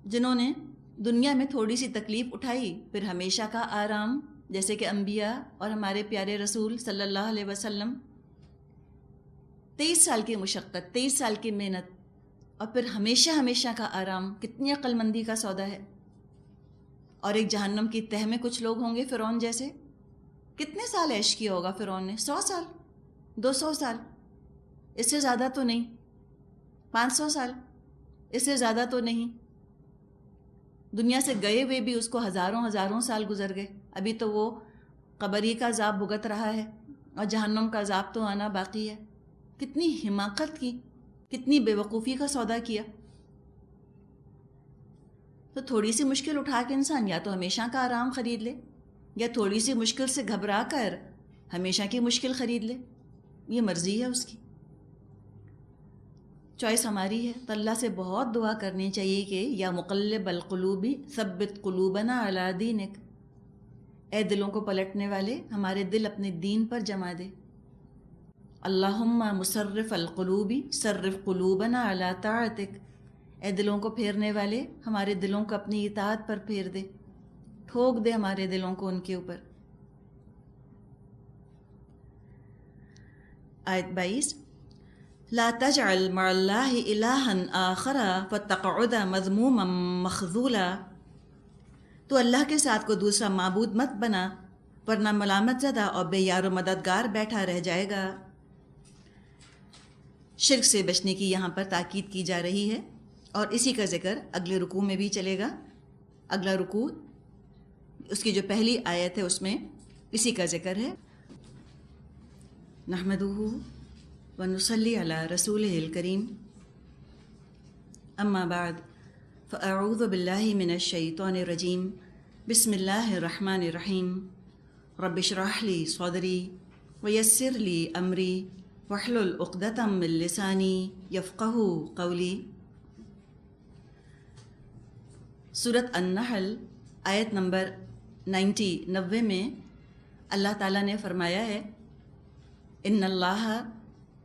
جنہوں نے دنیا میں تھوڑی سی تکلیف اٹھائی، پھر ہمیشہ کا آرام، جیسے کہ انبیاء اور ہمارے پیارے رسول صلی اللہ علیہ وسلم. 23 سال کی مشقت، 23 سال کی محنت، اور پھر ہمیشہ ہمیشہ کا آرام. کتنی عقل مندی کا سودا ہے. اور ایک جہنم کی تہ میں کچھ لوگ ہوں گے فرعون جیسے. کتنے سال عیش کیا ہوگا فرعون نے؟ 100 سال، 200 سال، اس سے زیادہ تو نہیں. 500 سال، اس سے زیادہ تو نہیں. دنیا سے گئے ہوئے بھی اس کو ہزاروں ہزاروں سال گزر گئے. ابھی تو وہ قبری کا عذاب بھگت رہا ہے اور جہنم کا عذاب تو آنا باقی ہے. کتنی حماقت کی، کتنی بے وقوفی کا سودا کیا. تو تھوڑی سی مشکل اٹھا کے انسان یا تو ہمیشہ کا آرام خرید لے، یا تھوڑی سی مشکل سے گھبرا کر ہمیشہ کی مشکل خرید لے. یہ مرضی ہے اس کی، چوائس ہماری ہے. تو اللہ سے بہت دعا کرنی چاہیے کہ یا مقلب القلوب ثبت قلوبنا علی دینک، اے دلوں کو پلٹنے والے ہمارے دل اپنے دین پر جما دے. اللہم مصرف القلوب صرف قلوبنا علی طاعتک، اے دلوں کو پھیرنے والے ہمارے دلوں کو اپنی اطاعت پر پھیر دے، ٹھوک دے ہمارے دلوں کو ان کے اوپر. آیت 22 لا تجعل مع اللہ الہا آخر فتقعد مذموما مخذولا. تو اللہ کے ساتھ کو دوسرا معبود مت بنا ورنہ ملامت زدہ اور بے یار و مددگار بیٹھا رہ جائے گا. شرک سے بچنے کی یہاں پر تاکید کی جا رہی ہے، اور اسی کا ذکر اگلے رکوع میں بھی چلے گا. اگلا رکوع اس کی جو پہلی آیت ہے اس میں اسی کا ذکر ہے. نحمدہ ونصلی علی رسولہ الکریم، اما بعد فاعوذ باللہ من الشیطان الرجیم، بسم اللہ الرحمن الرحیم. رب اشرح لی صدری ویسر لی امری واحلل عقدۃ من لسانی یفقہوا قولی. سورۃ النحل آیت نمبر 90 میں اللہ تعالیٰ نے فرمایا ہے ان اللہ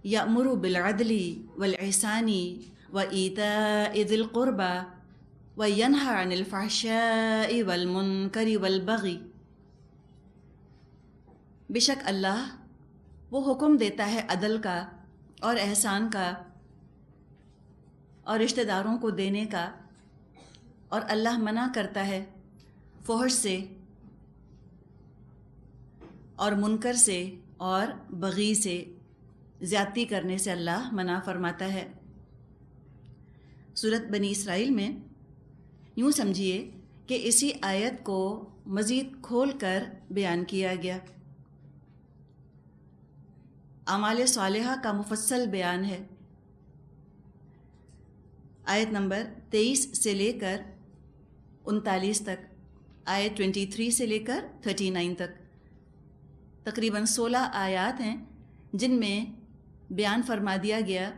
یأمر بالعدل والإحسان وإیتاء ذی القربى وینہی عن الفحشاء والمنکر والبغی. بے شک اللہ وہ حکم دیتا ہے عدل کا اور احسان کا اور رشتہ داروں کو دینے کا، اور اللہ منع کرتا ہے فحش سے اور منکر سے اور بغی سے. زیادتی کرنے سے اللہ منع فرماتا ہے. سورۃ بنی اسرائیل میں یوں سمجھیے کہ اسی آیت کو مزید کھول کر بیان کیا گیا. اعمال صالحہ کا مفصل بیان ہے. آیت نمبر 23 سے لے کر 39 تک آیت 23 سے لے کر 39 تک تقریباً 16 آیات ہیں جن میں بیان فرما دیا گیا